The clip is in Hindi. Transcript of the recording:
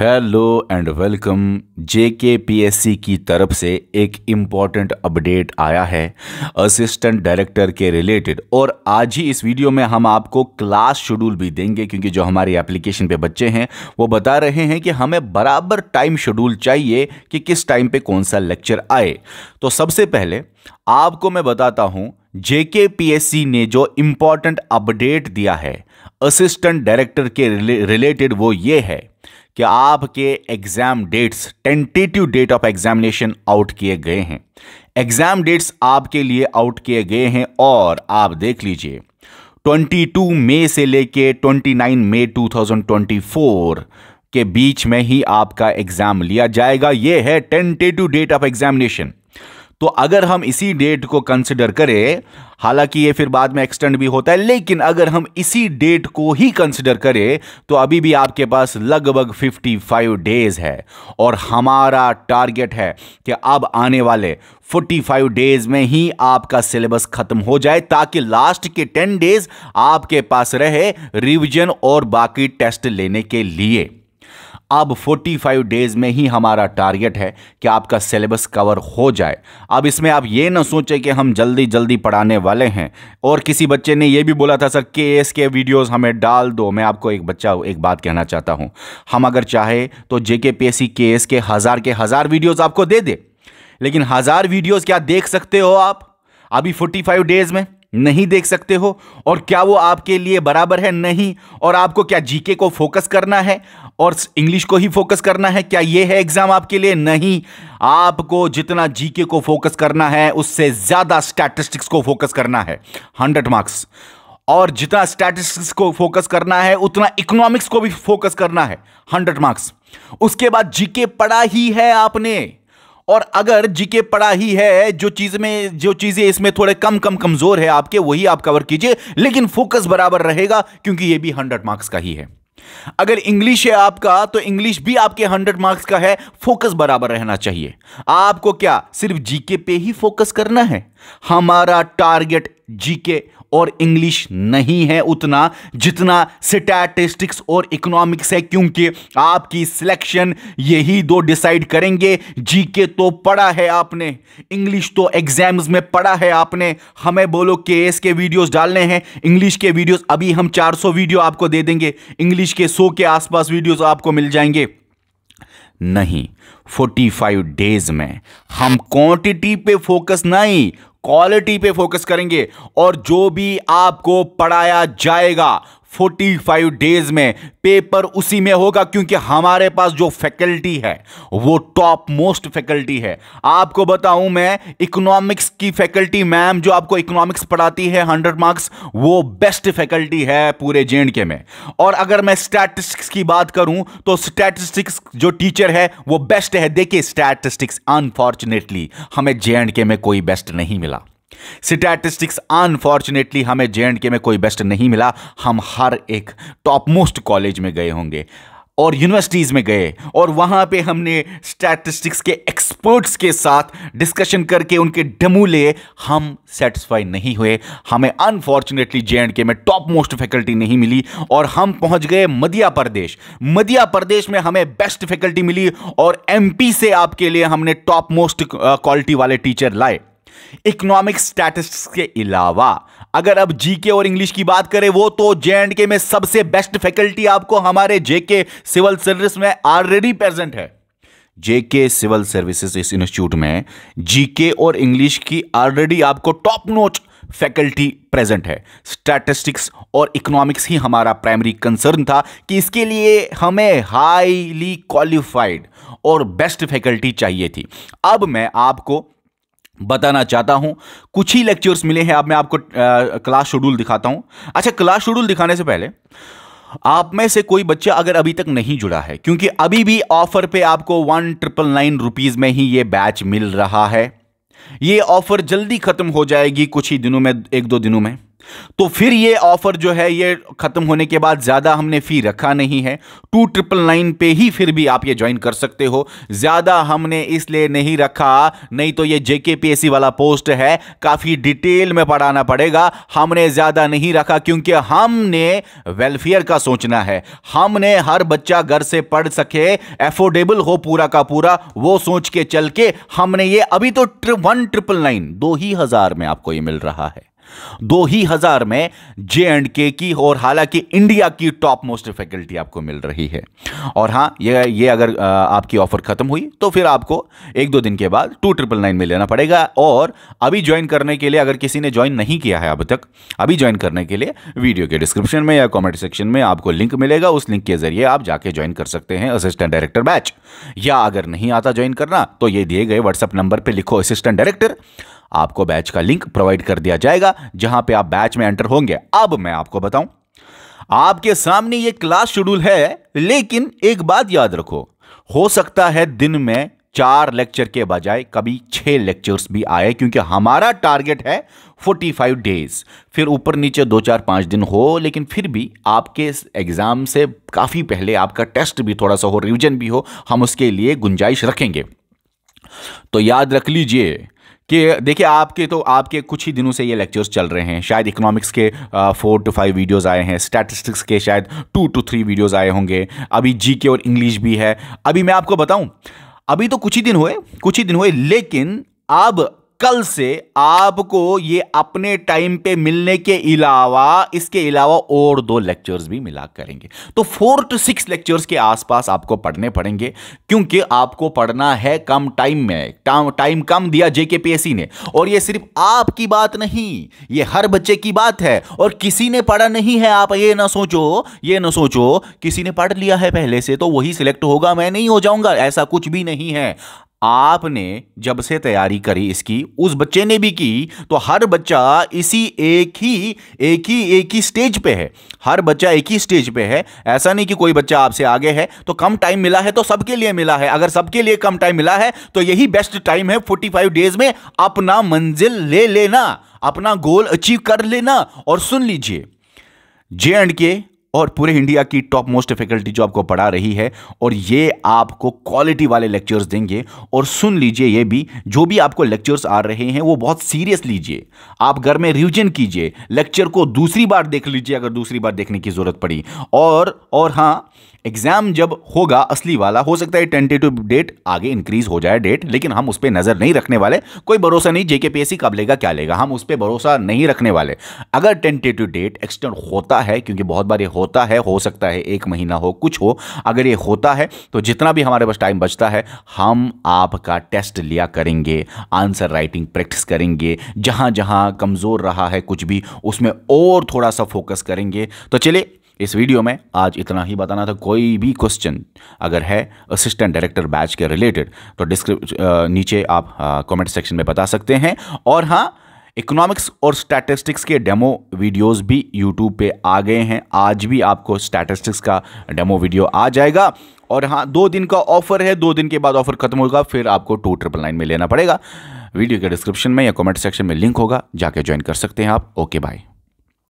Hello and welcome. जेकेपीएससी की तरफ से एक इम्पॉर्टेंट अपडेट आया है असिस्टेंट डायरेक्टर के रिलेटेड, और आज ही इस वीडियो में हम आपको क्लास शेड्यूल भी देंगे, क्योंकि जो हमारी एप्लीकेशन पे बच्चे हैं वो बता रहे हैं कि हमें बराबर टाइम शेड्यूल चाहिए कि किस टाइम पे कौन सा लेक्चर आए। तो सबसे पहले आपको मैं बताता हूं, जेकेपीएससी ने जो इम्पॉर्टेंट अपडेट दिया है असिस्टेंट डायरेक्टर के रिलेटेड वो ये है कि आपके exam dates, tentative date of examination out किए गए हैं। एग्जाम डेट्स आपके लिए आउट किए गए हैं और आप देख लीजिए 22 मई से लेके 29 मई 2024 के बीच में ही आपका एग्जाम लिया जाएगा। यह है टेंटेटिव डेट ऑफ एग्जामिनेशन। तो अगर हम इसी डेट को कंसिडर करें, हालांकि ये फिर बाद में एक्सटेंड भी होता है, लेकिन अगर हम इसी डेट को ही कंसिडर करें तो अभी भी आपके पास लगभग 55 डेज है, और हमारा टारगेट है कि अब आने वाले 45 डेज में ही आपका सिलेबस खत्म हो जाए, ताकि लास्ट के 10 डेज आपके पास रहे रिवीजन और बाकी टेस्ट लेने के लिए। अब 45 डेज में ही हमारा टारगेट है कि आपका सिलेबस कवर हो जाए। अब इसमें आप ये ना सोचें कि हम जल्दी जल्दी पढ़ाने वाले हैं। और किसी बच्चे ने ये भी बोला था, सर केएस के वीडियोस हमें डाल दो। मैं आपको एक बात कहना चाहता हूं, हम अगर चाहे तो जेकेपीएससी केएस के हजार वीडियोस आपको दे दे, लेकिन 1000 वीडियोस क्या देख सकते हो आप अभी 45 डेज में? नहीं देख सकते हो। और क्या वो आपके लिए बराबर है? नहीं। और आपको क्या जीके को फोकस करना है और इंग्लिश को ही फोकस करना है? क्या ये है एग्जाम आपके लिए? नहीं। आपको जितना जीके को फोकस करना है उससे ज्यादा स्टैटिस्टिक्स को फोकस करना है, 100 मार्क्स। और जितना स्टैटिस्टिक्स को फोकस करना है उतना इकोनॉमिक्स को भी फोकस करना है, 100 मार्क्स। उसके बाद जीके पढ़ा ही है आपने, और अगर जीके पढ़ा ही है, जो चीजें इसमें थोड़े कमजोर है आपके, वही आप कवर कीजिए, लेकिन फोकस बराबर रहेगा, क्योंकि ये भी 100 मार्क्स का ही है। अगर इंग्लिश है आपका तो इंग्लिश भी आपके 100 मार्क्स का है, फोकस बराबर रहना चाहिए। आपको क्या सिर्फ जीके पे ही फोकस करना है? हमारा टारगेट जीके और इंग्लिश नहीं है उतना जितना स्टैटिस्टिक्स और इकोनॉमिक्स है, क्योंकि आपकी सिलेक्शन यही दो डिसाइड करेंगे। जीके तो पढ़ा है आपने, इंग्लिश तो एग्जाम्स में पढ़ा है आपने। हमें बोलो केएस के वीडियोस डालने हैं, इंग्लिश के वीडियोस अभी हम 400 वीडियो आपको दे देंगे, इंग्लिश के 100 के आसपास वीडियोस आपको मिल जाएंगे। नहीं, 45 डेज में हम क्वांटिटी पे फोकस नहीं, क्वालिटी पे फोकस करेंगे। और जो भी आपको पढ़ाया जाएगा 45 डेज में पेपर उसी में होगा, क्योंकि हमारे पास जो फैकल्टी है वो टॉप मोस्ट फैकल्टी है। आपको बताऊं मैं, इकोनॉमिक्स की फैकल्टी मैम जो आपको इकोनॉमिक्स पढ़ाती है 100 मार्क्स, वो बेस्ट फैकल्टी है पूरे जेएंडके में। और अगर मैं स्टैटिस्टिक्स की बात करूं तो स्टैटिस्टिक्स जो टीचर है वो बेस्ट है। देखिए, स्टैटिस्टिक्स अनफॉर्चुनेटली हमें जेएंडके में कोई बेस्ट नहीं मिला। स्टैटिस्टिक्स अनफॉर्चुनेटली हमें जेएंडके में कोई बेस्ट नहीं मिला। हम हर एक टॉप मोस्ट कॉलेज में गए होंगे और यूनिवर्सिटीज में गए, और वहां पे हमने स्टैटिस्टिक्स के एक्सपर्ट्स के साथ डिस्कशन करके उनके डेमो लिए, हम सेटिस्फाई नहीं हुए। हमें अनफॉर्चुनेटली जेएंडके में टॉप मोस्ट फैकल्टी नहीं मिली, और हम पहुंच गए मध्य प्रदेश। मध्य प्रदेश में हमें बेस्ट फैकल्टी मिली, और एमपी से आपके लिए हमने टॉप मोस्ट क्वालिटी वाले टीचर लाए। इकोनॉमिक्स स्टैटिस्टिक्स के अलावा अगर अब जीके और इंग्लिश की बात करें, वो तो जेएंडके में सबसे बेस्ट फैकल्टी आपको हमारे जेके सिविल सर्विस में ऑलरेडी प्रेजेंट है। जेके सिविल सर्विसेज इस इंस्टीट्यूट में जीके और इंग्लिश की ऑलरेडी आपको टॉप नॉच फैकल्टी प्रेजेंट है। स्टैटिस्टिक्स और इकोनॉमिक्स ही हमारा प्राइमरी कंसर्न था कि इसके लिए हमें हाईली क्वालिफाइड और बेस्ट फैकल्टी चाहिए थी। अब मैं आपको बताना चाहता हूं, कुछ ही लेक्चर्स मिले हैं। अब मैं आपको क्लास शेड्यूल दिखाता हूं। अच्छा, क्लास शेड्यूल दिखाने से पहले आप में से कोई बच्चा अगर अभी तक नहीं जुड़ा है, क्योंकि अभी भी ऑफर पे आपको 1999 रुपीज में ही ये बैच मिल रहा है। ये ऑफर जल्दी खत्म हो जाएगी, कुछ ही दिनों में, 1-2 दिनों में। तो फिर ये ऑफर जो है ये खत्म होने के बाद ज्यादा हमने फी रखा नहीं है, 2999 पे ही फिर भी आप ये ज्वाइन कर सकते हो। ज्यादा हमने इसलिए नहीं रखा, नहीं तो ये जेकेपीएससी वाला पोस्ट है, काफी डिटेल में पढ़ाना पड़ेगा। हमने ज्यादा नहीं रखा क्योंकि हमने वेलफेयर का सोचना है, हमने हर बच्चा घर से पढ़ सके, एफोर्डेबल हो पूरा का पूरा, वो सोच के चल के हमने ये अभी तो 1999 2,000 में आपको ये मिल रहा है, 2,000 में J&K की, और हालांकि इंडिया की टॉप मोस्ट फैकल्टी आपको मिल रही है। और हाँ, ये अगर आपकी ऑफर खत्म हुई तो फिर आपको 1-2 दिन के बाद 2999 में लेना पड़ेगा। और अभी ज्वाइन करने के लिए, अगर किसी ने ज्वाइन नहीं किया है अब तक, अभी ज्वाइन करने के लिए वीडियो के डिस्क्रिप्शन में या कमेंट सेक्शन में आपको लिंक मिलेगा, उस लिंक के जरिए आप जाके ज्वाइन कर सकते हैं असिस्टेंट डायरेक्टर बैच। या अगर नहीं आता ज्वाइन करना तो ये दिए गए व्हाट्सएप नंबर पर लिखो असिस्टेंट डायरेक्टर, आपको बैच का लिंक प्रोवाइड कर दिया जाएगा जहां पे आप बैच में एंटर होंगे। अब मैं आपको बताऊं, आपके सामने ये क्लास शेड्यूल है, लेकिन एक बात याद रखो, हो सकता है दिन में 4 लेक्चर के बजाय कभी 6 लेक्चर्स भी आए, क्योंकि हमारा टारगेट है 45 डेज। फिर ऊपर नीचे 2-4-5 दिन हो, लेकिन फिर भी आपके एग्जाम से काफी पहले आपका टेस्ट भी थोड़ा सा हो, रिवीजन भी हो, हम उसके लिए गुंजाइश रखेंगे। तो याद रख लीजिए कि देखिए, आपके कुछ ही दिनों से ये लेक्चर्स चल रहे हैं। शायद इकोनॉमिक्स के 4 to 5 वीडियोस आए हैं, स्टैटिस्टिक्स के शायद 2 to 3 वीडियोस आए होंगे, अभी जीके और इंग्लिश भी है। अभी मैं आपको बताऊं, अभी तो कुछ ही दिन हुए, लेकिन अब कल से आपको ये अपने टाइम पे मिलने के अलावा, इसके अलावा और 2 लेक्चर्स भी मिला करेंगे। तो 4 to 6 लेक्चर्स के आसपास आपको पढ़ने पड़ेंगे, क्योंकि आपको पढ़ना है कम टाइम में। टाइम कम दिया जेकेपीएससी ने, और ये सिर्फ आपकी बात नहीं, ये हर बच्चे की बात है। और किसी ने पढ़ा नहीं है, आप ये ना सोचो किसी ने पढ़ लिया है पहले से तो वही सिलेक्ट होगा, मैं नहीं हो जाऊंगा, ऐसा कुछ भी नहीं है। आपने जब से तैयारी करी इसकी, उस बच्चे ने भी की, तो हर बच्चा इसी एक ही स्टेज पे है। हर बच्चा एक ही स्टेज पे है। ऐसा नहीं कि कोई बच्चा आपसे आगे है तो कम टाइम मिला है, तो सबके लिए मिला है। अगर सबके लिए कम टाइम मिला है तो यही बेस्ट टाइम है 45 डेज में अपना मंजिल ले लेना, अपना गोल अचीव कर लेना। और सुन लीजिए, J&K और पूरे इंडिया की टॉप मोस्ट फैकल्टी जो आपको पढ़ा रही है, और ये आपको क्वालिटी वाले लेक्चर्स देंगे। और सुन लीजिए, ये भी जो भी आपको लेक्चर्स आ रहे हैं वो बहुत सीरियस लीजिए। आप घर में रिवीजन कीजिए, लेक्चर को दूसरी बार देख लीजिए अगर दूसरी बार देखने की जरूरत पड़ी। और हाँ, एग्जाम जब होगा असली वाला, हो सकता है टेंटेटिव डेट आगे इंक्रीज हो जाए डेट, लेकिन हम उस पर नजर नहीं रखने वाले। कोई भरोसा नहीं जेकेपीएससी कब लेगा क्या लेगा, हम उस पर भरोसा नहीं रखने वाले। अगर टेंटेटिव डेट एक्सटेंड होता है, क्योंकि बहुत बार ये होता है, हो सकता है 1 महीना हो, कुछ हो, अगर ये होता है तो जितना भी हमारे पास टाइम बचता है हम आपका टेस्ट लिया करेंगे, आंसर राइटिंग प्रैक्टिस करेंगे, जहां जहां कमजोर रहा है कुछ भी उसमें और थोड़ा सा फोकस करेंगे। तो चलिए, इस वीडियो में आज इतना ही बताना था। कोई भी क्वेश्चन अगर है असिस्टेंट डायरेक्टर बैच के रिलेटेड तो नीचे आप कमेंट सेक्शन में बता सकते हैं। और हाँ, इकोनॉमिक्स और स्टैटिस्टिक्स के डेमो वीडियोस भी यूट्यूब पे आ गए हैं। आज भी आपको स्टैटिस्टिक्स का डेमो वीडियो आ जाएगा। और हाँ, 2 दिन का ऑफर है, 2 दिन के बाद ऑफर खत्म होगा, फिर आपको 2999 में लेना पड़ेगा। वीडियो के डिस्क्रिप्शन में या कमेंट सेक्शन में लिंक होगा, जाके ज्वाइन कर सकते हैं आप। Okay, bye.